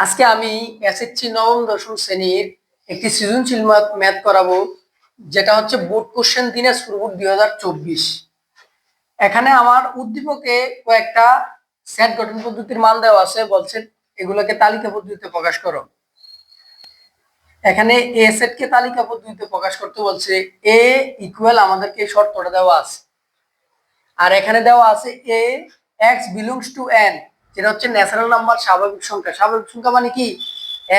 আজকে আমি এসএসসি নবম দশম শ্রেণীর একটি সৃজনশীল ম্যাথ করাবো, যেটা হচ্ছে বোর্ড কোশ্চেন দিনাজপুর বোর্ড 2024। এখানে আমার উদ্দীপকে কয়েকটা সেট গঠন পদ্ধতির মান দেওয়া আছে, বলছে এগুলোকে তালিকা পদ্ধতিতে প্রকাশ করো। এখানে এ সেট কে তালিকা পদ্ধতিতে প্রকাশ করতে বলছে। এ ইকুয়াল আমাদেরকে শর্তটা দেওয়া আছে, আর এখানে দেওয়া আছে এ এক্স বিলংস টু এন, যেটা হচ্ছে ন্যাচারাল নাম্বার, স্বাভাবিক সংখ্যা। স্বাভাবিক সংখ্যা মানে কি?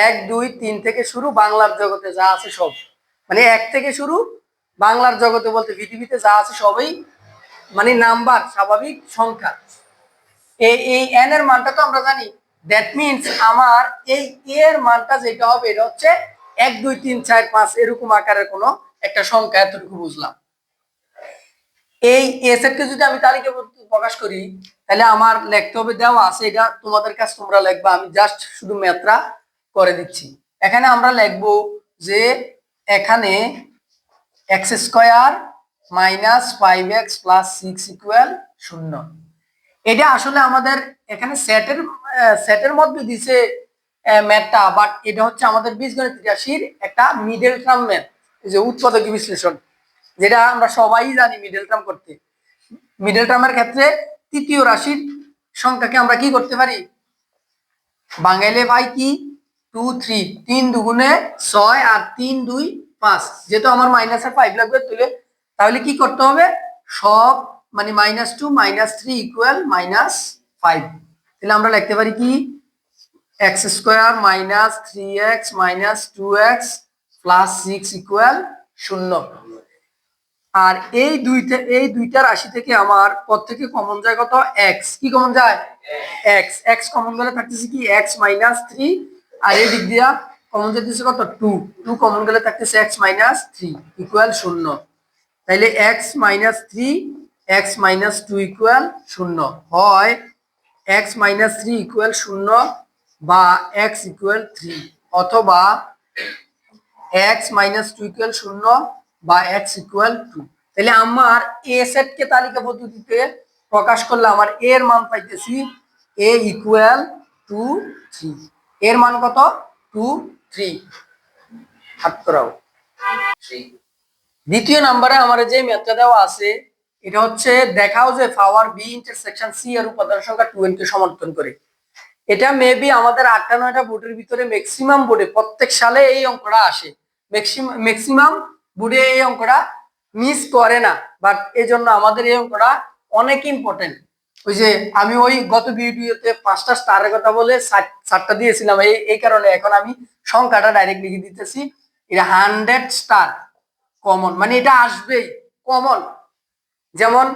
1 2 3 থেকে শুরু, বাংলার জগতে যা আছে সব, মানে 1 থেকে শুরু বাংলার জগতে বলতে পৃথিবীতে যা আছে সবই মানে নাম্বার, স্বাভাবিক সংখ্যা। এই এন এর মানটা তো আমরা জানি, দ্যাট মিনস আমার এই এর মানটা যেটা হবে এটা হচ্ছে 1 2 3 4 5 এরকম আকারের কোনো একটা সংখ্যা, এতটুকু বুঝলাম। এই এ সেটকে যদি আমি তালিকা প্রকাশ করি, তাহলে আমার লিখতে হবে, দেওয়া আছে এটা তোমাদের কাছে, তোমরা লিখবা, আমি জাস্ট শুধু ম্যাথটা করে দিচ্ছি। এখানে আমরা লিখবো যে এখানে x square minus 5x plus 6 equal 0। এটা আসলে আমাদের এখানে সেটের মধ্যে দিছে ম্যাথটা, বাট এটা হচ্ছে আমাদের বীজগণিত রাশির একটা মিডল টার্ম ম্যাথ, যে উৎপাদকীয় বিশ্লেষণ, যেটা আমরা সবাই জানি মিডল টার্ম করতে। মিডল টার্মের ক্ষেত্রে তৃতীয় রাশির সংখ্যাকে আমরা কি করতে পারি? বাঙালি ভাই কি 2 3, 3 দুগুণে 6 আর 3 2 5, যেহেতু আমার মাইনাসের 5 লাগবে তুলে, তাহলে কি করতে হবে? সব মানে -2 -3 ইকুয়াল -5। তাহলে আমরা লিখতে পারি কি x square minus 3x minus 2x plus 6 equal 0। আর এই দুইটা রাশি থেকে আমার পদ থেকে কমন যায় কত? এক্স। কি কমন যায়? এক্স। এক্স কমন গেলে থাকতেছে কি এক্স মাইনাস 3, আর এই দিক দিয়া কমন যেতেছে কত? 2। 2 কমন গেলে থাকতেছে এক্স মাইনাস 3 ইকুয়াল 0। তাইলে x minus 3 x minus 2 equal 0 হয়। এক্স মাইনাস 3 ইকুয়াল 0 বা এক্স ইকুয়াল 3, অথবা এক্স মাইনাস 2 ইকুয়াল 0 বা এক্স ইকুয়াল 2। তাহলে আমার এ সেট কে তালিকা পদ্ধতিতে প্রকাশ করলে আমার এর মান পাইতেছি এ ইকুয়াল 2 3। এর মান কত? 2 3। হাত করাও। দ্বিতীয় নম্বরে আমার যে ম্যাথটা দেওয়া আছে, এটা হচ্ছে দেখাও যে পাওয়ার বি ইন্টারসেকশন সি এর উপাদান সংখ্যা 2n কে সমর্থন করে। এটা মেবি আমাদের 8টা 9টা বোর্ডের ভিতরে ম্যাক্সিমাম বোর্ডে প্রত্যেক সালে এই অঙ্কটা আসে। ম্যাক্সিমাম বোর্ডে এই অঙ্কটা মিস করে না, বাট এই জন্য আমাদের এই অঙ্কটা অনেক ইম্পর্টেন্ট। ওই যে আমি ওই গত ভিডিওতে 5টা স্টারের কথা বলে 7টা দিয়েছিলাম, এই কারণে এখন আমি সংখ্যাটা ডাইরেক্ট লিখে দিতেছি। এটা 100 স্টার কমন, মানে এটা আসবেই কমন। যেমন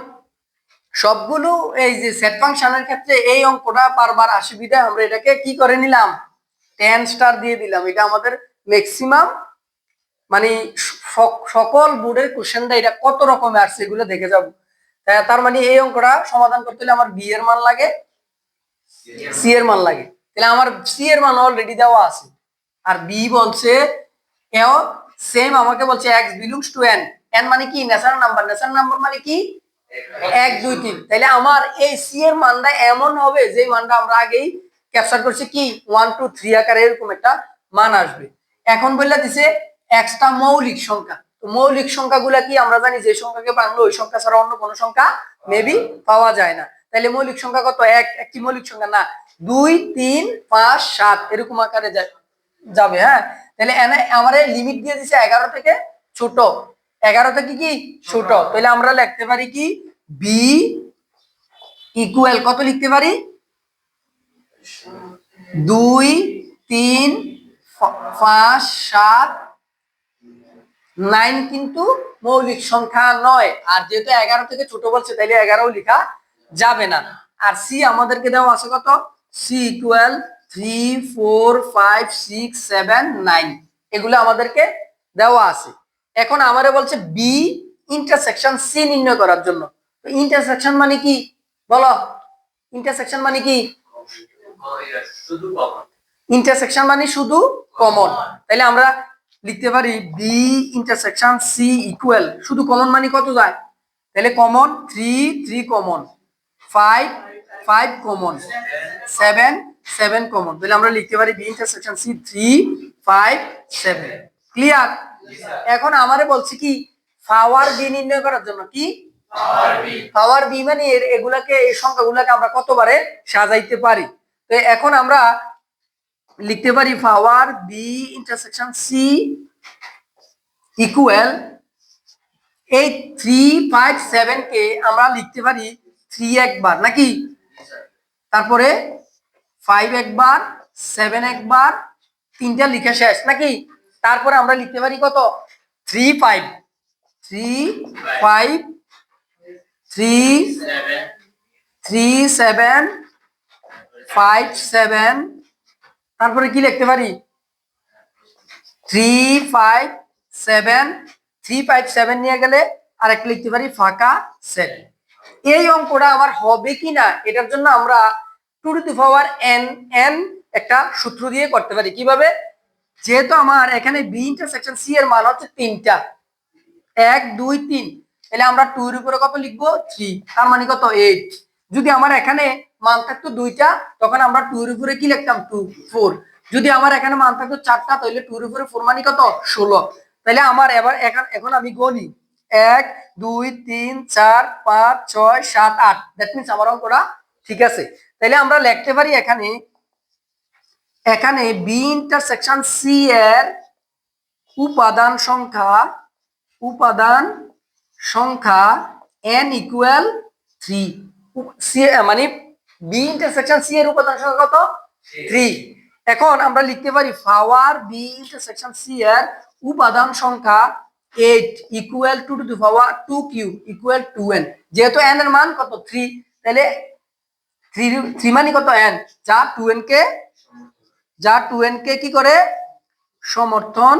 সবগুলো এই যে সেট ফাংশনের ক্ষেত্রে এই অঙ্কটা বারবার আসে বিধায় আমরা এটাকে কি করে নিলাম? 10 স্টার দিয়ে দিলাম। এটা আমাদের ম্যাক্সিমাম মানে সকল বোর্ডের কোশ্চেনটা এটা কত রকমের আসছে এগুলো দেখে যাব। তার মানে এই অঙ্কটা সমাধান করতে হলে আমার বি এর মান লাগে, সি এর মান লাগে। তাহলে আমার সি এর মান অলরেডি দেওয়া আছে, আর বি বলছে এও সেম আমাকে বলছে x belongs to n। n মানে কি? Natural number. ন্যাচারাল নাম্বার মানে কি? 1 2 3। তাহলে আমার এই সি এর মানটা এমন হবে যে মানটা আমরা আগেই ক্যাপচার করছি, কি 1 2 3 আকারে এরকম একটা মান আসবে। এখন বললা দিছে এক্সটা মৌলিক সংখ্যা। তো মৌলিক সংখ্যাগুলা কি? আমরা জানি যে সংখ্যাকে ভাঙলে ওই সংখ্যা ছাড়া অন্য কোনো সংখ্যা মেবি পাওয়া যায় না। তাহলে মৌলিক সংখ্যা কত? একটি মৌলিক সংখ্যা না, 2 3 5 7 এরকম আকারে যাবে। হ্যাঁ, তাহলে আমার লিমিট দিয়ে দিছে 11 থেকে ছোট, 11 থেকে কি ছোট। তাহলে আমরা লিখতে পারি কি বি ইকুয়াল কত লিখতে পারি? 2 3 5 7 9 কিন্তু মৌলিক সংখ্যা নয়। আর যেহেতু 11 থেকে ছোট বলছে, তাইলে 11ও লেখা যাবে না। আর সি আমাদেরকে দেওয়া আছে কত? সি ইকুয়াল 3 4 5 6 7 9, এগুলো আমাদেরকে দেওয়া আছে। এখন আমারে বলছে বি ইন্টারসেকশন সি নির্ণয় করার জন্য। তো ইন্টারসেকশন মানে কি বলো? ইন্টারসেকশন মানে কি? ইন্টারসেকশন মানে শুধু কমন। তাহলে আমরা লিখতে পারি বি ইন্টারসেকশন সি ইকুয়াল, শুধু কমন মানে কত যায়? তাহলে কমন 3 3 কমন, 5 5 কমন, 7 7 কমন, তাহলে আমরা লিখতে পারি বি ইন্টারসেকশন সি 3 5 7। ক্লিয়ার? এখন আমারে বলছি কি পাওয়ার বি নির্ণয় করার জন্য, কি পাওয়ার বি মানে এগুলাকে, এই সংখ্যাগুলোকে আমরা কতবারে সাজাইতে পারি। তো এখন আমরা লিখতে পারি power B intersection C equal এই 3 5 7 কে আমরা লিখতে পারি 3 একবার নাকি, তারপরে 5 একবার, 7 একবার, তিনটা লিখে শেষ নাকি। তারপরে আমরা লিখতে পারি কত 3 5 3 5 3 3 7 5 7, তারপরে কি লিখতে পারি 3 5 7 3 5 7 নিয়ে গেলে আরেকটা লিখতে পারি ফাঁকা 7। এই অঙ্কটা আমার হবে কিনা এটার জন্য আমরা 2 to the power n n একটা সূত্র দিয়ে করতে পারি। কিভাবে? যেহেতু আমার এখানে বি ইন্টারসেকশন সি এর মান হচ্ছে তিনটা 1 2 3, তাহলে আমরা 2 এর উপরে কত লিখবো 3, তার মানে কত 8। যদি আমার এখানে মান থাকতো দুইটা তখন আমরা 2 এর উপরে কি লিখতাম 2 4। যদি আমার এখানে মান থাকতো চারটা তাহলে 2 এর উপরে 4 মানে কত 16। তাহলে আমার এবার এখন আমি গণি 1 2 3 4 5 6 7 8, দ্যাট মিন্স আমার অঙ্কটা ঠিক আছে। তাহলে আমরা লিখতে পারি এখানে এখানে বি ইন্টারসেকশন সি এর উপাদান সংখ্যা n ইকুয়াল 3। সি মানে বি ইন্টারসেকশন সি এর উপাদান সংখ্যা কত 3। এখন আমরা লিখতে পারি পাওয়ার বি ইন্টারসেকশন সি এর উপাদান সংখ্যা 8 equal 2 to the power 2 Q equal 2n। যেহেতু n এর মান কত 3, তাহলে 3 মানে কত n, যা 2n কে কি করে সমর্থন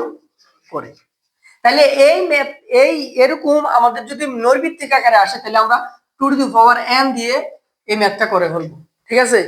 করে। তাহলে এই এরকম আমাদের যদি নৈর্ভিত্তিক আকারে আসে তাহলে আমরা 2 টু দি পাওয়ার n দিয়ে এই ম্যাথটা করে ফেলবো। ঠিক আছে?